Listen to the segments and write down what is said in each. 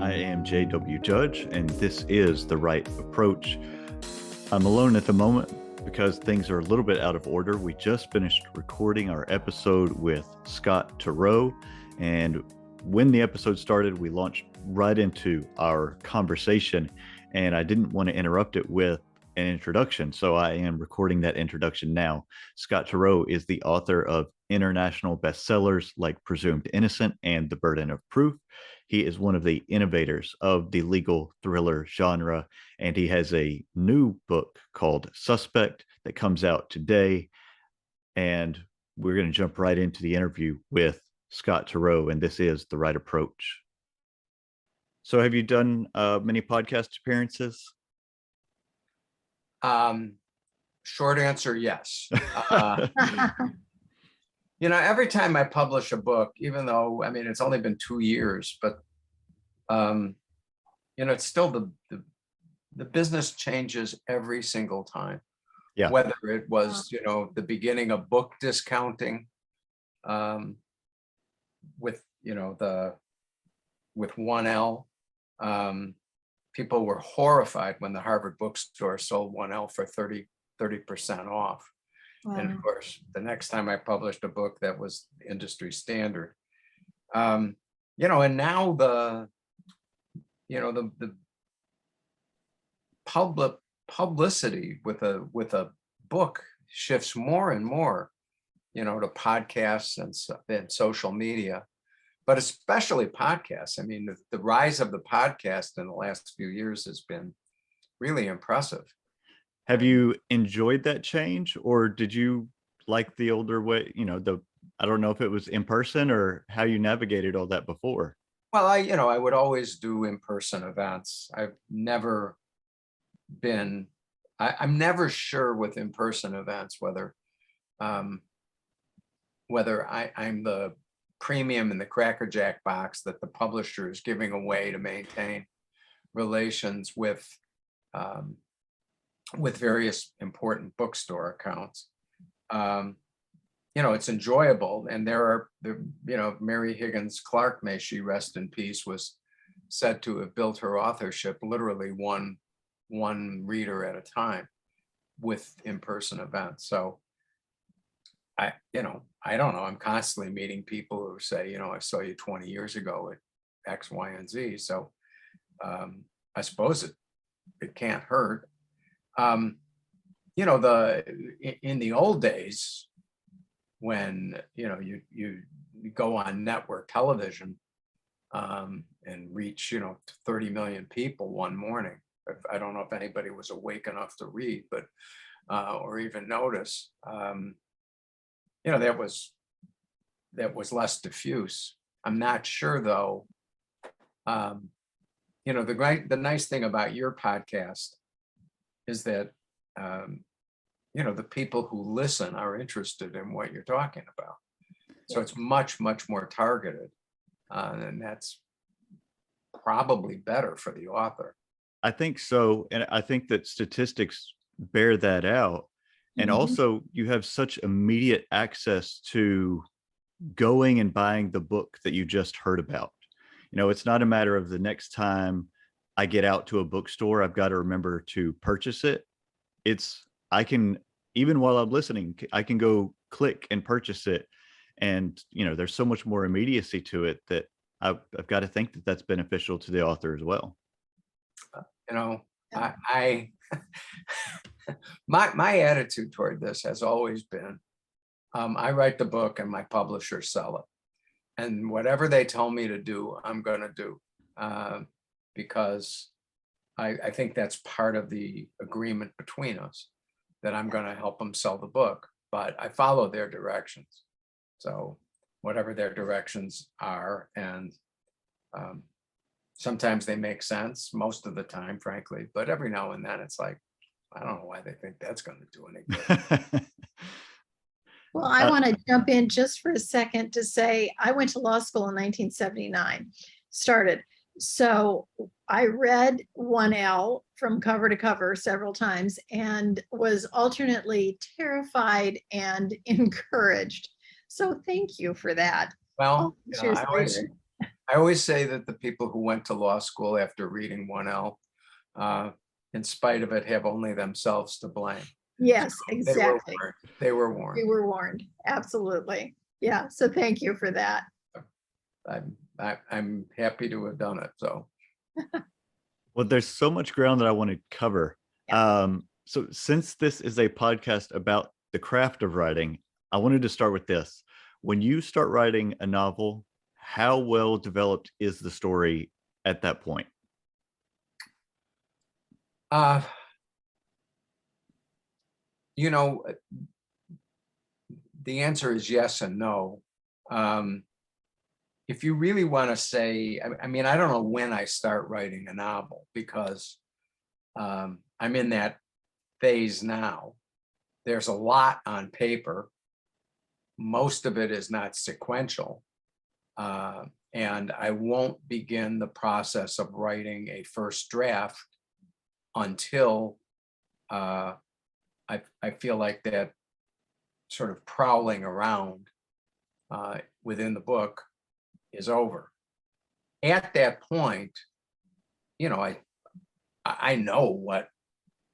I am J.W. Judge, and this is The Right Approach. I'm alone at the moment because things are a little bit out of order. We just finished recording our episode with Scott Turow, and when the episode started, we launched right into our conversation, and I didn't want to interrupt it with an introduction, so I am recording that introduction now. Scott Turow is the author of international bestsellers like Presumed Innocent and The Burden of Proof. He is one of the innovators of the legal thriller genre, and he has a new book called Suspect that comes out today. And we're going to jump right into the interview with Scott Turow, and this is The Right Approach. So have you done many podcast appearances? Short answer, yes. Every time I publish a book, even though, it's only been 2 years, but, it's still the business changes every single time. Yeah. Whether it was, the beginning of book discounting, with 1L, people were horrified when the Harvard bookstore sold 1L for 30% off. Wow. And of course, the next time I published a book, that was industry standard. And now the publicity with a book shifts more and more, to podcasts and social media, but especially podcasts. The rise of the podcast in the last few years has been really impressive. Have you enjoyed that change, or did you like the older way? I don't know if it was in person or how you navigated all that before. Well, I would always do in-person events. I've never been, I'm never sure with in-person events whether I'm the premium in the Cracker Jack box that the publisher is giving away to maintain relations with various important bookstore accounts. It's enjoyable, and Mary Higgins Clark, may she rest in peace, was said to have built her authorship literally one reader at a time with in-person events. So I don't know. I'm constantly meeting people who say, I saw you 20 years ago at X, Y, and Z. So I suppose it can't hurt. In the old days, when you go on network television and reach 30 million people one morning. I don't know if anybody was awake enough to read, but or even notice. That was less diffuse. I'm not sure though. The nice thing about your podcast is that the people who listen are interested in what you're talking about. So it's much, much more targeted. And that's probably better for the author. I think so. And I think that statistics bear that out. And also you have such immediate access to going and buying the book that you just heard about. It's not a matter of the next time I get out to a bookstore, I've got to remember to purchase it. I can, even while I'm listening, I can go click and purchase it. And, there's so much more immediacy to it that I've got to think that that's beneficial to the author as well. My attitude toward this has always been, I write the book and my publishers sell it. And whatever they tell me to do, I'm going to do, because I think that's part of the agreement between us, that I'm going to help them sell the book, but I follow their directions. So whatever their directions are, and sometimes they make sense, most of the time, frankly, but every now and then it's like, I don't know why they think that's going to do any good. Well, I want to jump in just for a second to say I went to law school in 1979, started. So I read 1L from cover to cover several times and was alternately terrified and encouraged. So thank you for that. Well, I always say that the people who went to law school after reading 1L, in spite of it, have only themselves to blame. Yes, They were exactly. warned. They were We warned. were warned. Absolutely. Yeah. So thank you for that. I'm happy to have done it. So Well, there's so much ground that I want to cover. So since this is a podcast about the craft of writing, I wanted to start with this. When you start writing a novel, how well developed is the story at that point? you know, the answer is yes and no. If you really want to say, I mean, I don't know when I start writing a novel, because I'm in that phase now. There's a lot on paper. Most of it is not sequential. And I won't begin the process of writing a first draft until I feel like that sort of prowling around within the book is over. At that point, you know, I know what,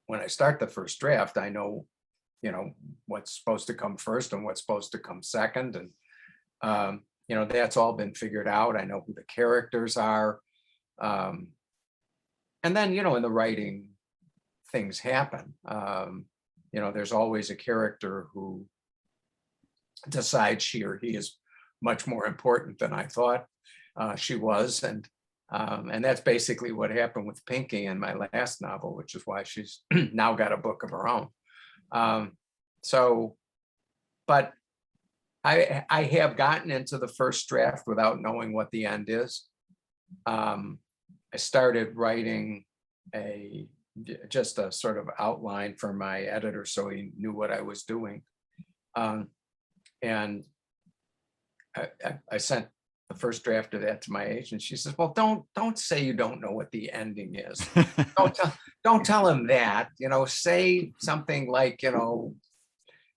when I start the first draft, I know, you know, what's supposed to come first and what's supposed to come second. And, you know, that's all been figured out. I know who the characters are. And then, you know, in the writing, things happen. You know, there's always a character who decides she or he is much more important than I thought she was. And that's basically what happened with Pinky in my last novel, which is why she's now got a book of her own. But I have gotten into the first draft without knowing what the end is. I started writing just a sort of outline for my editor, so he knew what I was doing. And I sent the first draft of that to my agent. She says, "Well, don't say you don't know what the ending is. Don't tell him that. You know, say something like, you know,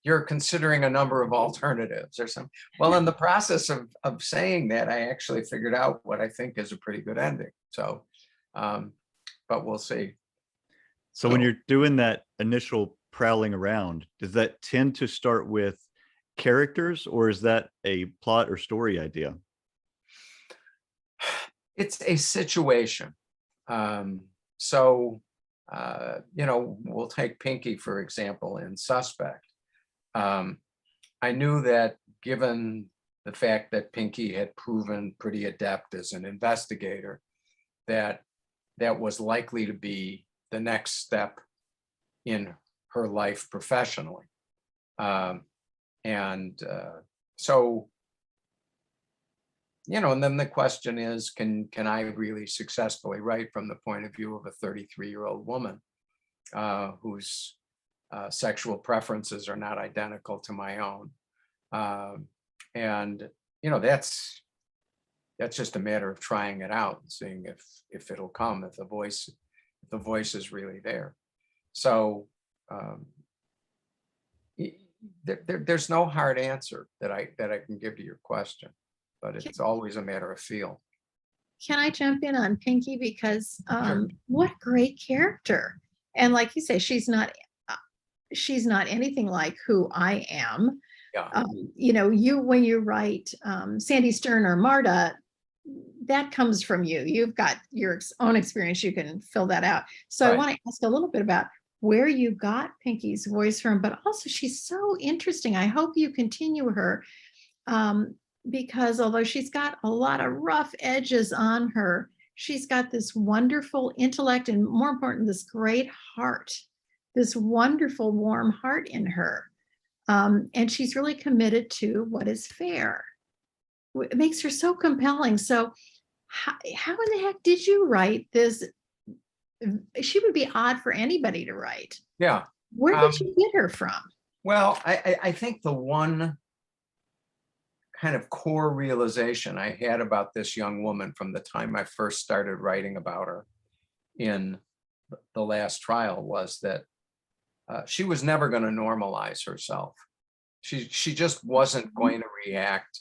you're considering a number of alternatives or something." Well, in the process of saying that, I actually figured out what I think is a pretty good ending. So, but we'll see. So when you're doing that initial prowling around, does that tend to start with characters, or is that a plot or story idea? It's a situation. So, you know, we'll take Pinky, for example, in Suspect. I knew that given the fact that Pinky had proven pretty adept as an investigator, that was likely to be the next step in her life professionally. So, you know, and then the question is, can I really successfully write from the point of view of a 33-year-old woman whose sexual preferences are not identical to my own? And, you know, that's just a matter of trying it out and seeing if it'll come, if the voice is really there. So there's no hard answer that I can give to your question, but it's always a matter of feel. Can I jump in on Pinky? Because Sure. what great character. And like you say, she's not anything like who I am. Yeah. You know, when you write Sandy Stern or Marta, that comes from you. You've got your own experience. You can fill that out. So Right. I want to ask a little bit about where you got Pinky's voice from, but also she's so interesting. I hope you continue her because although she's got a lot of rough edges on her, she's got this wonderful intellect and, more important, this great heart, this wonderful warm heart in her. And she's really committed to what is fair. It makes her so compelling. So how in the heck did you write this? She would be odd for anybody to write. Yeah. Where did you get her from? Well, I think the one kind of core realization I had about this young woman from the time I first started writing about her in the last trial was that she was never going to normalize herself. She just wasn't going to react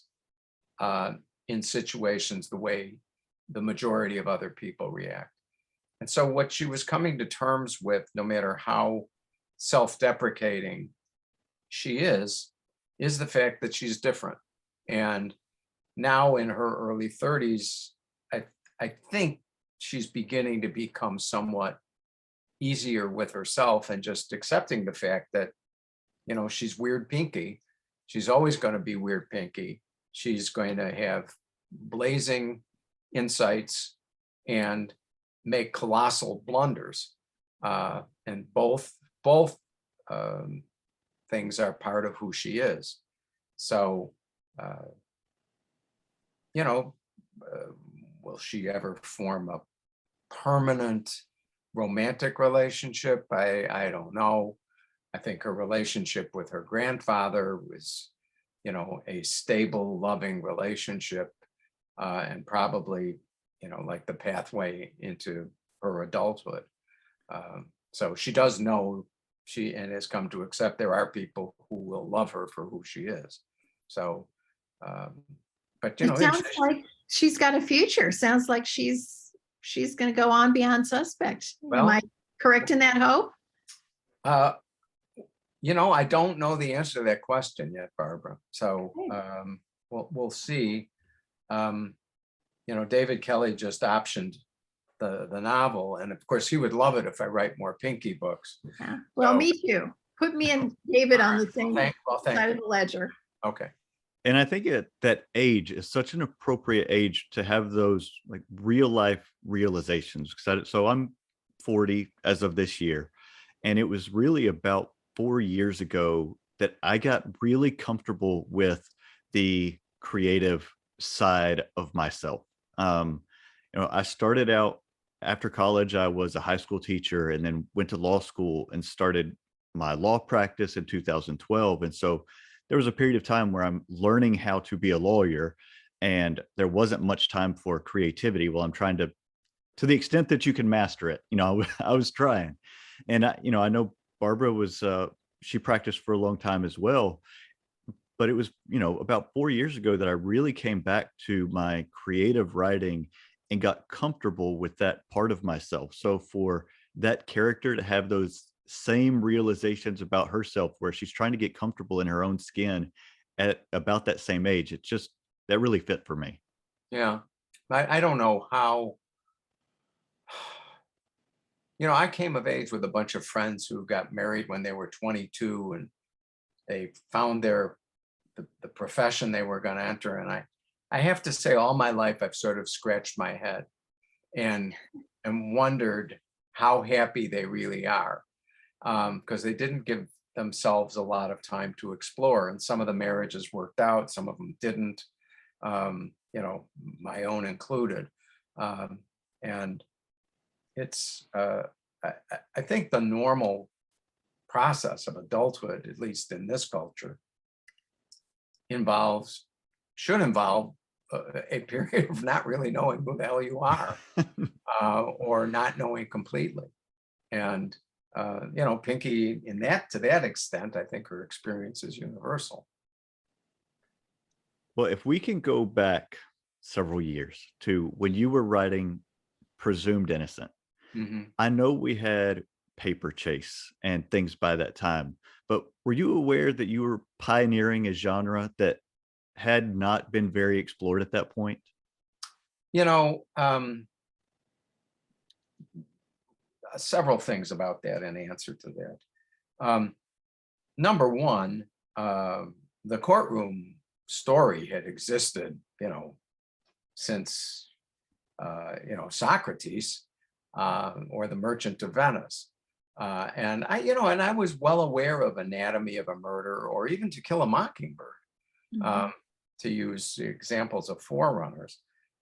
in situations the way the majority of other people react. And so what she was coming to terms with, no matter how self-deprecating she is the fact that she's different. And now in her early 30s, I think she's beginning to become somewhat easier with herself and just accepting the fact that, you know, she's weird Pinky. She's always going to be weird Pinky. She's going to have blazing insights and make colossal blunders. And both things are part of who she is. So, you know, will she ever form a permanent romantic relationship? I don't know. I think her relationship with her grandfather was, you know, a stable, loving relationship, and probably, you know, like the pathway into her adulthood. So she does know and has come to accept there are people who will love her for who she is. So, but you know, It sounds like she's got a future. Sounds like she's going to go on beyond Suspect. Am I correct in that hope? You know, I don't know the answer to that question yet, Barbara. So we'll see. You know, David Kelly just optioned the novel, and of course he would love it if I write more Pinky books. Yeah. Well, So, me too. Put me and David on the same thank side of you. the ledger. Okay. And I think that age is such an appropriate age to have those like real life realizations. So I'm 40 as of this year, and it was really about 4 years ago that I got really comfortable with the creative side of myself. You know, I started out after college. I was a high school teacher, and then went to law school and started my law practice in 2012. And so there was a period of time where I'm learning how to be a lawyer, and there wasn't much time for creativity while I'm trying to the extent that you can master it. You know, I was trying, and you know, I know Barbara was, she practiced for a long time as well, but it was, you know, about 4 years ago that I really came back to my creative writing and got comfortable with that part of myself. So for that character to have those same realizations about herself, where she's trying to get comfortable in her own skin at about that same age, it just, that really fit for me. Yeah. I don't know how, you know, I came of age with a bunch of friends who got married when they were 22, and they found the profession they were going to enter. And I have to say, all my life, I've sort of scratched my head and wondered how happy they really are, because they didn't give themselves a lot of time to explore. And some of the marriages worked out, some of them didn't, you know, my own included. And it's, I think the normal process of adulthood, at least in this culture, should involve a period of not really knowing who the hell you are, or not knowing completely. And you know, Pinky, to that extent, I think her experience is universal. Well, if we can go back several years to when you were writing Presumed Innocent, I know we had Paper Chase and things by that time, but were you aware that you were pioneering a genre that had not been very explored at that point? You know, several things about that in answer to that. Number one, the courtroom story had existed, you know, since, you know, Socrates, or The Merchant of Venice. And I was well aware of Anatomy of a Murder, or even To Kill a Mockingbird, to use examples of forerunners.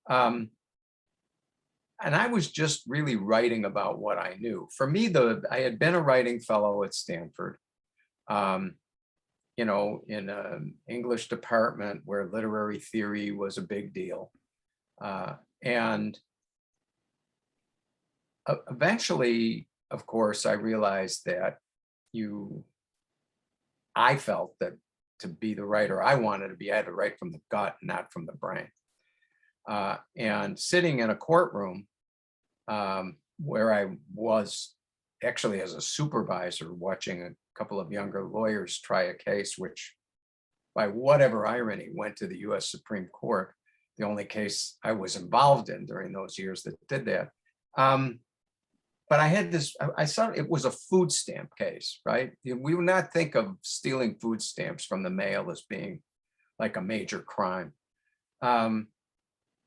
And I was just really writing about what I knew. For me, I had been a writing fellow at Stanford, you know, in an English department where literary theory was a big deal. And eventually, of course, I realized that I felt that to be the writer I wanted to be, I had to write from the gut, not from the brain. And sitting in a courtroom where I was actually as a supervisor watching a couple of younger lawyers try a case, which by whatever irony went to the US Supreme Court, the only case I was involved in during those years that did that. But I had this, I saw it was a food stamp case, right? We would not think of stealing food stamps from the mail as being like a major crime.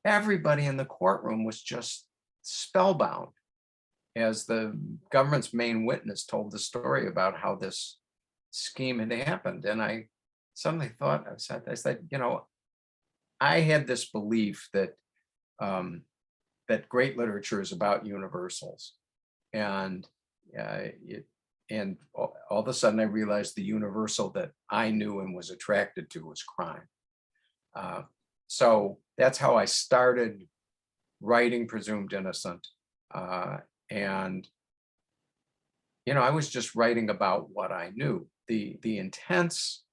Everybody in the courtroom was just spellbound as the government's main witness told the story about how this scheme had happened. And I suddenly thought, I said, you know, I had this belief that that great literature is about universals, and all of a sudden I realized the universal that I knew and was attracted to was crime. So that's how I started writing Presumed Innocent, and you know, I was just writing about what I knew. The intense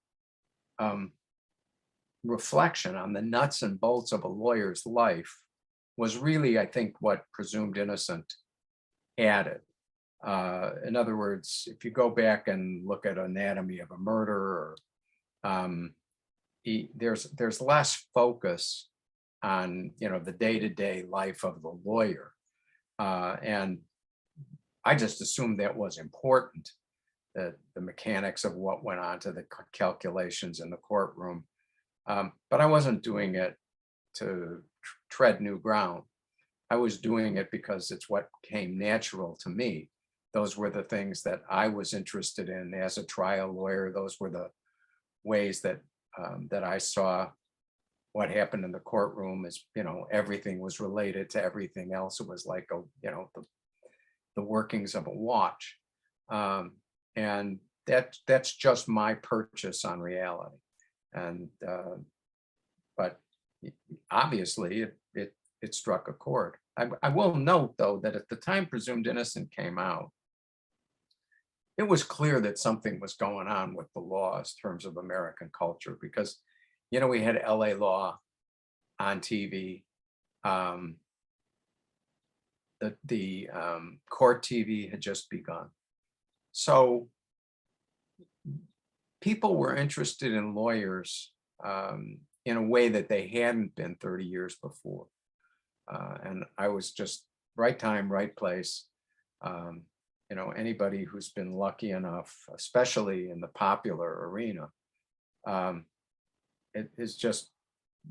reflection on the nuts and bolts of a lawyer's life was really, I think, what Presumed Innocent added. In other words, if you go back and look at Anatomy of a Murder, or there's less focus on, you know, the day-to-day life of the lawyer, and I just assumed that was important, that the mechanics of what went on to the calculations in the courtroom. But I wasn't doing it to tread new ground. I was doing it because it's what came natural to me. Those were the things that I was interested in as a trial lawyer. Those were the ways that that I saw what happened in the courtroom. As you know, everything was related to everything else. It was like the workings of a watch, and that's just my purchase on reality. And but obviously it struck a chord. I will note, though, that at the time Presumed Innocent came out, it was clear that something was going on with the laws in terms of American culture, because, you know, we had LA Law on TV. The court TV had just begun. So people were interested in lawyers in a way that they hadn't been 30 years before. And I was just right time, right place. You know, anybody who's been lucky enough, especially in the popular arena, it is just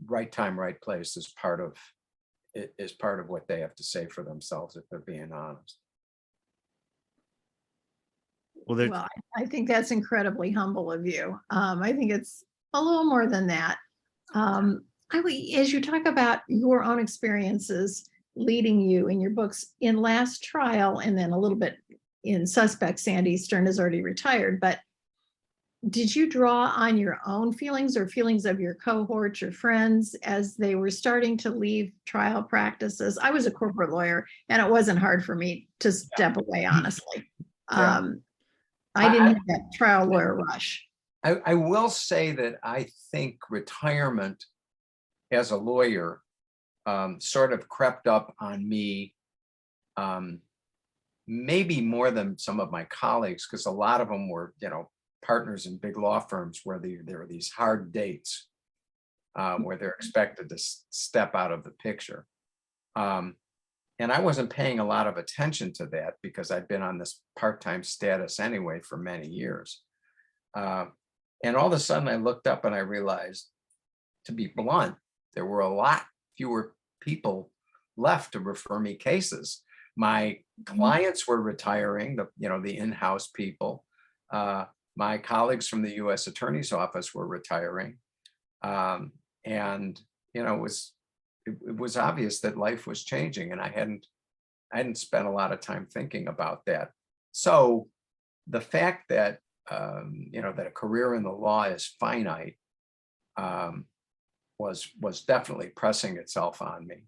right time, right place is part of what they have to say for themselves, if they're being honest. Well, I think that's incredibly humble of you. I think it's a little more than that. As you talk about your own experiences leading you in your books in Last Trial, and then a little bit in Suspect, Sandy Stern is already retired, but did you draw on your own feelings or feelings of your cohorts, your friends, as they were starting to leave trial practices? I was a corporate lawyer, and it wasn't hard for me to step away, honestly. Yeah. I didn't have that trial lawyer rush. I will say that I think retirement as a lawyer sort of crept up on me, maybe more than some of my colleagues, because a lot of them were, you know, partners in big law firms where there are these hard dates where they're expected to step out of the picture. And I wasn't paying a lot of attention to that because I'd been on this part-time status anyway for many years. And all of a sudden I looked up and I realized, to be blunt, there were a lot fewer people left to refer me cases. My clients were retiring, the in-house people. My colleagues from the U.S. Attorney's Office were retiring. And, you know, it was obvious that life was changing, and I hadn't spent a lot of time thinking about that. So the fact that, that a career in the law is finite was definitely pressing itself on me.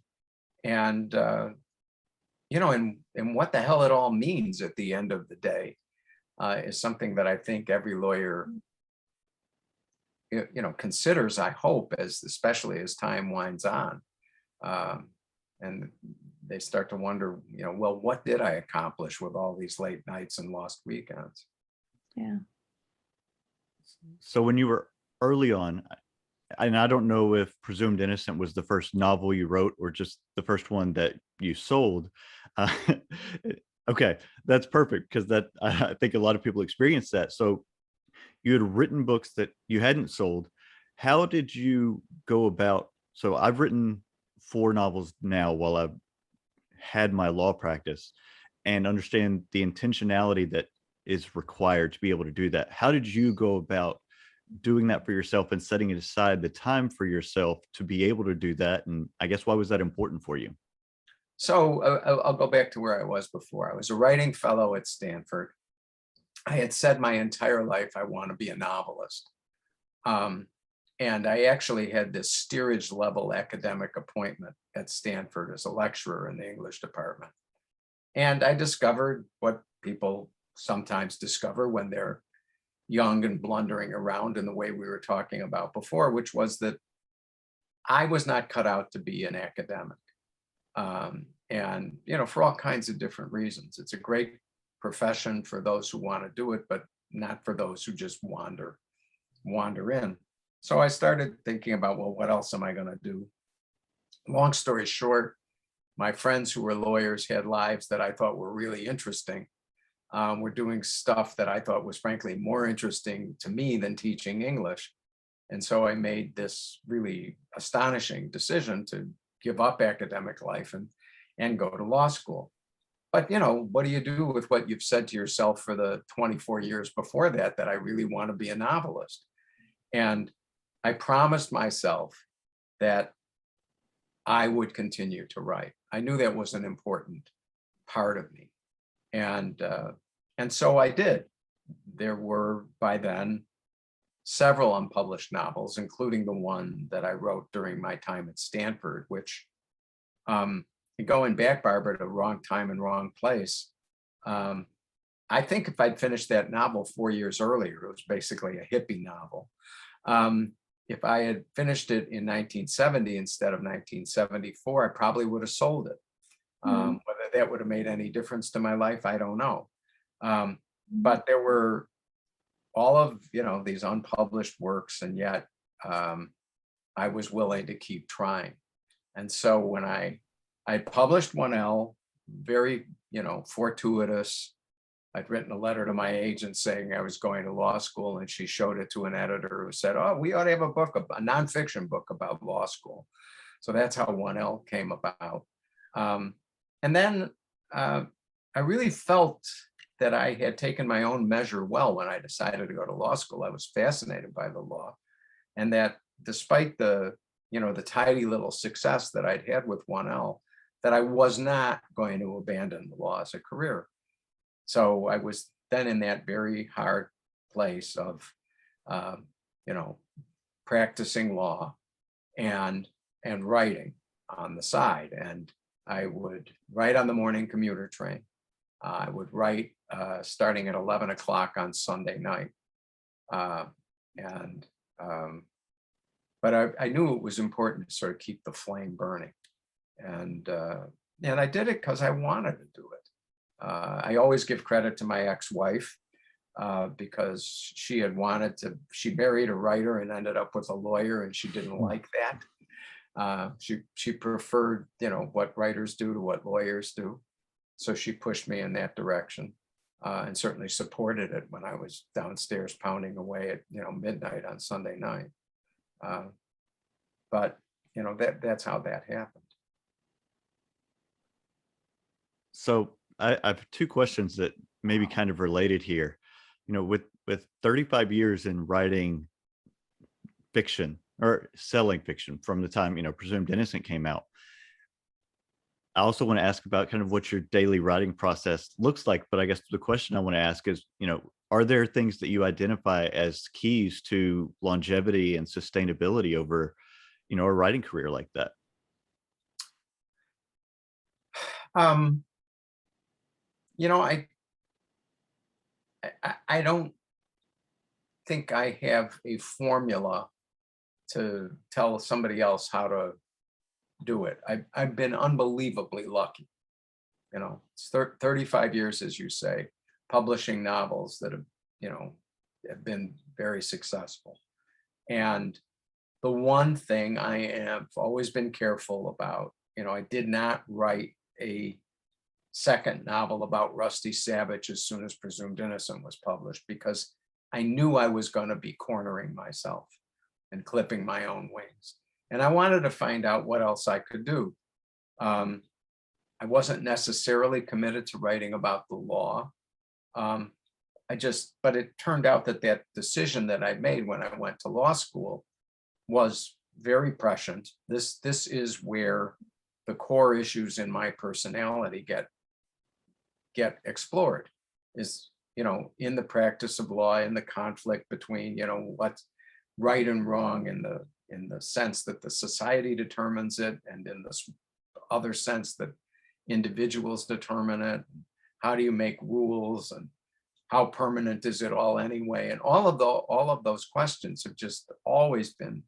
And, and what the hell it all means at the end of the day is something that I think every lawyer, considers, I hope, especially as time winds on. And they start to wonder, well, what did I accomplish with all these late nights and lost weekends? Yeah. So when you were early on, and I don't know if Presumed Innocent was the first novel you wrote or just the first one that you sold. Uh, okay, that's perfect because that I think a lot of people experience that. So you had written books that you hadn't sold. How did you go about? So I've written 4 novels now while I've had my law practice and understand the intentionality that is required to be able to do that. How did you go about doing that for yourself and setting aside the time for yourself to be able to do that? And I guess why was that important for you? So I'll go back to where I was before. I was a writing fellow at Stanford. I had said my entire life, I want to be a novelist. And I actually had this steerage level academic appointment at Stanford as a lecturer in the English department. And I discovered what people sometimes discover when they're young and blundering around in the way we were talking about before, which was that I was not cut out to be an academic. And, for all kinds of different reasons. It's a great profession for those who want to do it, but not for those who just wander in. So I started thinking about, well, what else am I going to do? Long story short, my friends who were lawyers had lives that I thought were really interesting. Were doing stuff that I thought was frankly more interesting to me than teaching English. And so I made this really astonishing decision to give up academic life and go to law school. But, what do you do with what you've said to yourself for the 24 years before that I really want to be a novelist? And I promised myself that I would continue to write. I knew that was an important part of me. And so I did. There were by then several unpublished novels, including the one that I wrote during my time at Stanford, which going back, Barbara, to Wrong Time and Wrong Place. I think if I'd finished that novel 4 years earlier, it was basically a hippie novel. If I had finished it in 1970 instead of 1974, I probably would have sold it. Whether that would have made any difference to my life, I don't know. But there were all of these unpublished works, and yet I was willing to keep trying. And so when I published 1L, very fortuitous. I'd written a letter to my agent saying I was going to law school, and she showed it to an editor who said, "Oh, we ought to have a nonfiction book about law school." So that's how 1L came about. And then I really felt that I had taken my own measure well when I decided to go to law school. I was fascinated by the law, and that despite the tidy little success that I'd had with 1L, that I was not going to abandon the law as a career. So I was then in that very hard place of, practicing law and writing on the side. And I would write on the morning commuter train. I would write starting at 11 o'clock on Sunday night. But I knew it was important to sort of keep the flame burning. And I did it because I wanted to do it. I always give credit to my ex-wife because she married a writer and ended up with a lawyer, and she didn't like that. She preferred, what writers do to what lawyers do. So she pushed me in that direction and certainly supported it when I was downstairs pounding away at, midnight on Sunday night. But, that's how that happened. So I have 2 questions that may be kind of related here. With 35 years in writing fiction or selling fiction from the time, Presumed Innocent came out, I also want to ask about kind of what your daily writing process looks like. But I guess the question I want to ask is, are there things that you identify as keys to longevity and sustainability over, a writing career like that? I don't think I have a formula to tell somebody else how to do it. I've been unbelievably lucky. You know, it's 35 years, as you say, publishing novels that have, you know, have been very successful. And the one thing I have always been careful about, you know, I did not write a second novel about Rusty Savage as soon as Presumed Innocent was published, because I knew I was going to be cornering myself and clipping my own wings. And I wanted to find out what else I could do. I wasn't necessarily committed to writing about the law. But it turned out that that decision that I made when I went to law school was very prescient. This is where the core issues in my personality get explored, is, you know, in the practice of law, in the conflict between, you know, what's right and wrong in the sense that the society determines it, and in this other sense that individuals determine it. How do you make rules, and how permanent is it all anyway? And all of those questions have just always been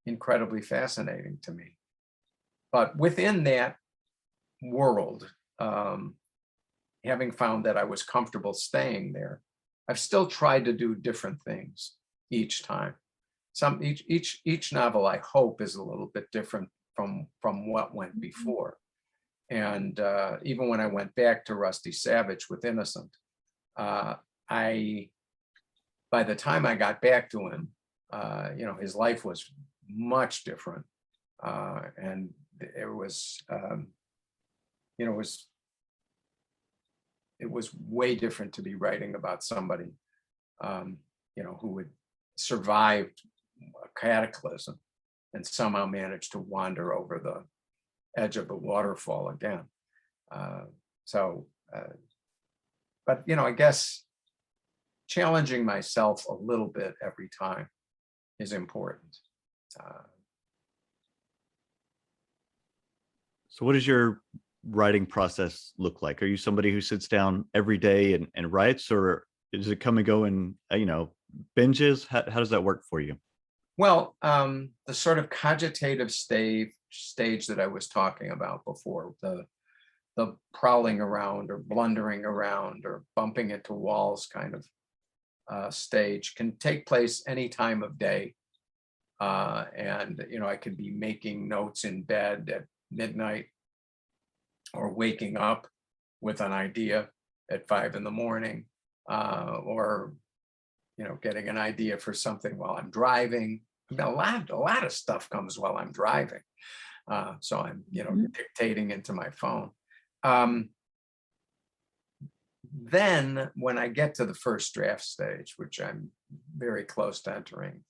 incredibly fascinating to me. But within that world, having found that I was comfortable staying there, I've still tried to do different things each time. Each novel, I hope, is a little bit different from what went before. And even when I went back to Rusty Savage with Innocent, by the time I got back to him, you know, his life was much different, and it was, you know, it was way different to be writing about somebody, you know, who had survived a cataclysm and somehow managed to wander over the edge of the waterfall again. But, you know, I guess challenging myself a little bit every time is important. So what does your writing process look like? Are you somebody who sits down every day and writes, or does it come and go in, you know, binges? How does that work for you? Well, the sort of cogitative stage that I was talking about before, the prowling around or blundering around or bumping into walls kind of stage, can take place any time of day. And, you know, I could be making notes in bed at midnight, or waking up with an idea at 5 a.m, or, you know, getting an idea for something while I'm driving. I mean, a lot of stuff comes while I'm driving. So I'm, you know, dictating into my phone. Then when I get to the first draft stage, which I'm very close to entering,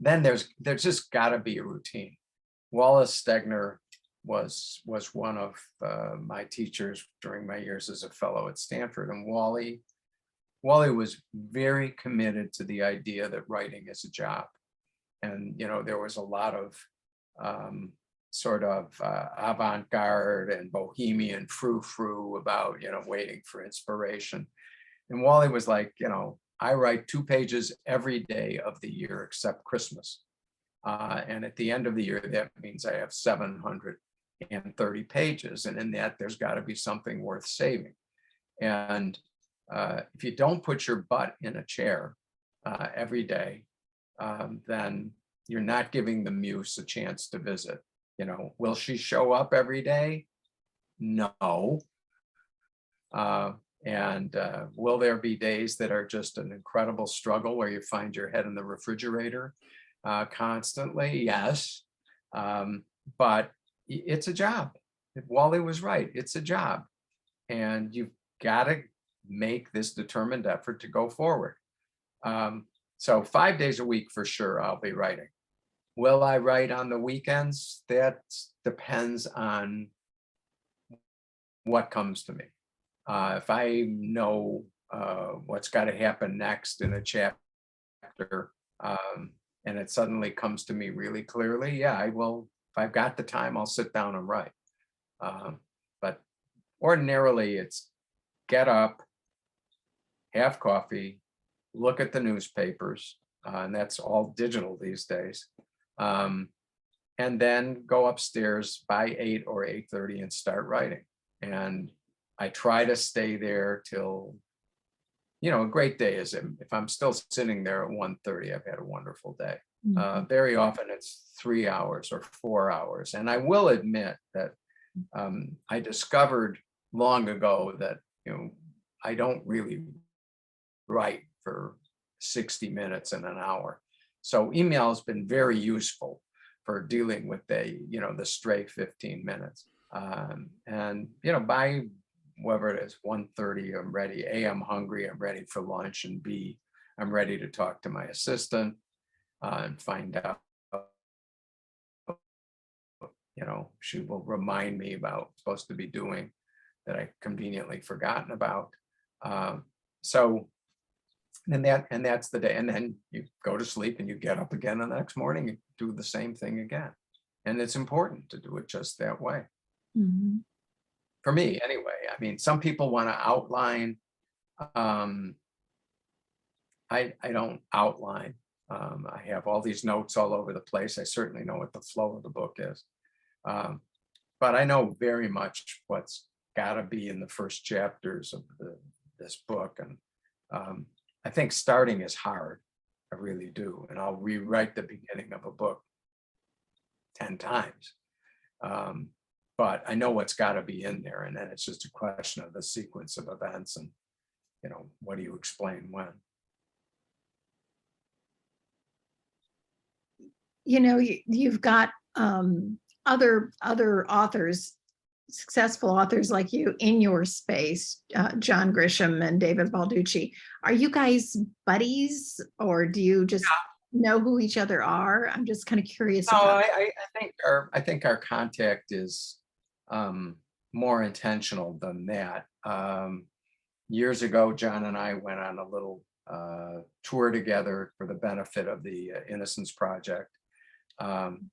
then there's just got to be a routine. Wallace Stegner was one of my teachers during my years as a fellow at Stanford, and Wally was very committed to the idea that writing is a job. And, you know, there was a lot of sort of avant-garde and bohemian frou-frou about, you know, waiting for inspiration. And Wally was like, you know, I write 2 pages every day of the year except Christmas. And at the end of the year, that means I have 730 pages. And in that, there's got to be something worth saving. And if you don't put your butt in a chair every day, then you're not giving the muse a chance to visit. You know, will she show up every day? No. And will there be days that are just an incredible struggle where you find your head in the refrigerator constantly? Yes. But it's a job. Wally was right. It's a job. And you've got to make this determined effort to go forward. So 5 days a week for sure, I'll be writing. Will I write on the weekends? That depends on what comes to me. If I know what's got to happen next in a chapter, and it suddenly comes to me really clearly, yeah, I will. If I've got the time, I'll sit down and write. But ordinarily, it's get up, have coffee, look at the newspapers, and that's all digital these days. and then go upstairs by 8 or 8:30 and start writing. And I try to stay there till, a great day is if I'm still sitting there at 1:30, I've had a wonderful day. Very often it's 3 hours or 4 hours. And I will admit that I discovered long ago that, I don't really write for 60 minutes and an hour. So email has been very useful for dealing with the stray 15 minutes. And, by whatever it is, 1:30, I'm ready. A, I'm hungry, I'm ready for lunch. And B, I'm ready to talk to my assistant and find out, she will remind me about what I'm supposed to be doing that I conveniently forgotten about. So, and that's the day. And then you go to sleep and you get up again the next morning and do the same thing again. And it's important to do it just that way. For me, anyway. I mean, some people want to outline. I don't outline. I have all these notes all over the place. I certainly know what the flow of the book is. But I know very much what's got to be in the first chapters of this book. And I think starting is hard. I really do. And I'll rewrite the beginning of a book 10 times. But I know what's got to be in there. And then it's just a question of the sequence of events and, what do you explain when? You've got other authors, successful authors like you in your space, John Grisham and David Balducci. Are you guys buddies, or do you just know who each other are? I'm just kind of curious. No, I think our contact is more intentional than that. Years ago, John and I went on a little tour together for the benefit of the Innocence Project. And,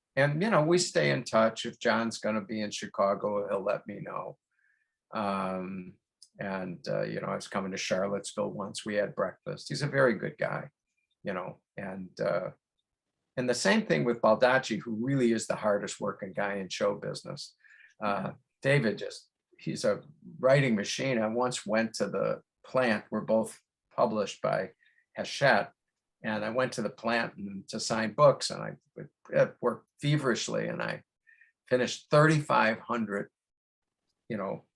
we stay in touch. If John's going to be in Chicago, he'll let me know. And I was coming to Charlottesville once. We had breakfast. He's a very good guy, and the same thing with Baldacci, who really is the hardest working guy in show business. David he's a writing machine. I once went to the plant. We're both published by Hachette. And I went to the plant to sign books, and I worked feverishly, and I finished 3,500,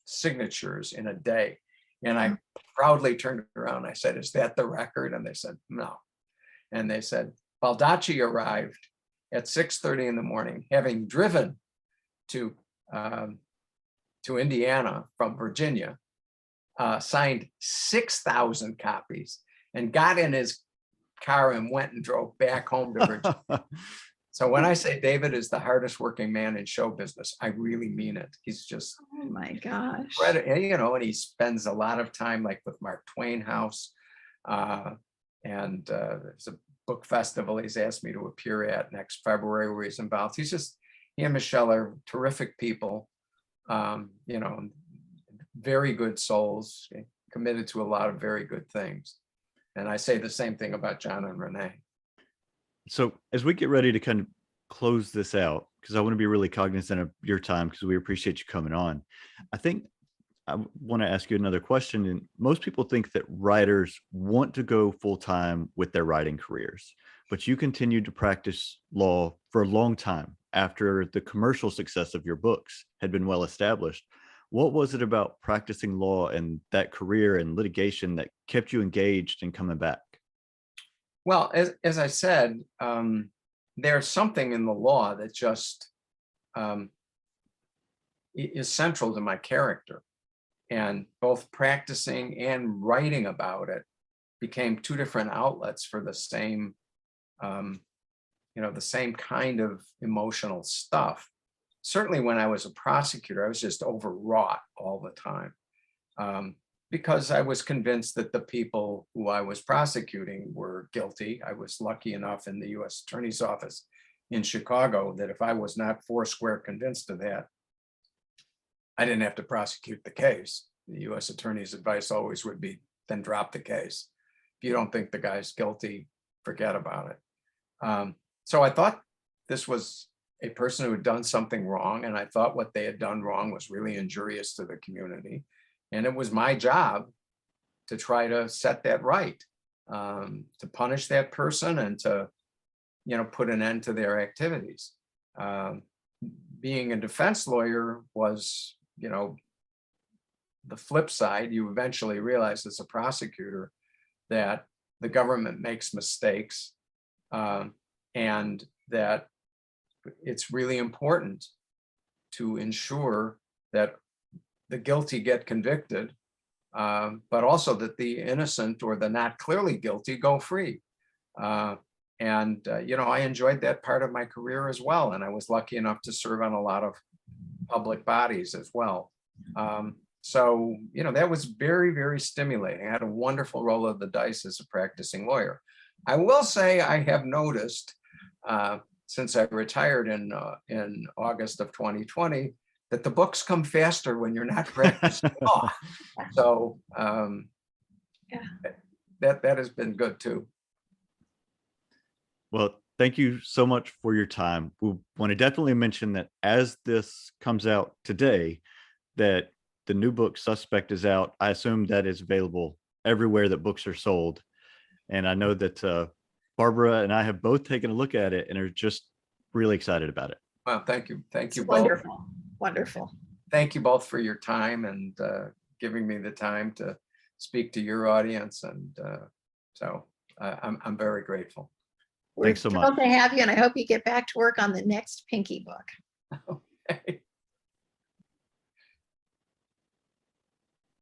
signatures in a day. And I proudly turned around. I said, "Is that the record?" And they said, "No." And they said, Baldacci arrived at 6:30 in the morning, having driven to Indiana from Virginia, signed 6,000 copies, and got in his car and went and drove back home to Virginia. So when I say David is the hardest working man in show business, I really mean it. He's just, oh my gosh, and he spends a lot of time like with Mark Twain House. And there's a book festival he's asked me to appear at next February where he's involved. He and Michelle are terrific people, very good souls, committed to a lot of very good things. And I say the same thing about John and Renee. So as we get ready to kind of close this out, because I want to be really cognizant of your time, because we appreciate you coming on, I think I want to ask you another question. And most people think that writers want to go full time with their writing careers, but you continued to practice law for a long time after the commercial success of your books had been well established. What was it about practicing law and that career and litigation that kept you engaged and coming back? Well, as I said, there's something in the law that just is central to my character. And both practicing and writing about it became two different outlets for the same, the same kind of emotional stuff. Certainly when I was a prosecutor, I was just overwrought all the time because I was convinced that the people who I was prosecuting were guilty. I was lucky enough in the U.S. Attorney's Office in Chicago that if I was not foursquare convinced of that, I didn't have to prosecute the case. The U.S. Attorney's advice always would be, then drop the case. If you don't think the guy's guilty, forget about it. So I thought this was a person who had done something wrong, and I thought what they had done wrong was really injurious to the community. And it was my job to try to set that right, to punish that person and to, put an end to their activities. Being a defense lawyer was, the flip side. You eventually realize as a prosecutor that the government makes mistakes, and that it's really important to ensure that the guilty get convicted, but also that the innocent or the not clearly guilty go free. I enjoyed that part of my career as well. And I was lucky enough to serve on a lot of public bodies as well. That was very, very stimulating. I had a wonderful roll of the dice as a practicing lawyer. I will say I have noticed, since I retired in August of 2020, that the books come faster when you're not practicing law. So that has been good too. Well, thank you so much for your time. We want to definitely mention that as this comes out today, that the new book Suspect is out. I assume that is available everywhere that books are sold. And I know that Barbara and I have both taken a look at it and are just really excited about it. Well, thank you. Thank you both. Wonderful. Wonderful. Thank you both for your time and giving me the time to speak to your audience. And I'm very grateful. We're Thanks so thrilled much. to have you, and I hope you get back to work on the next Pinky book. Okay.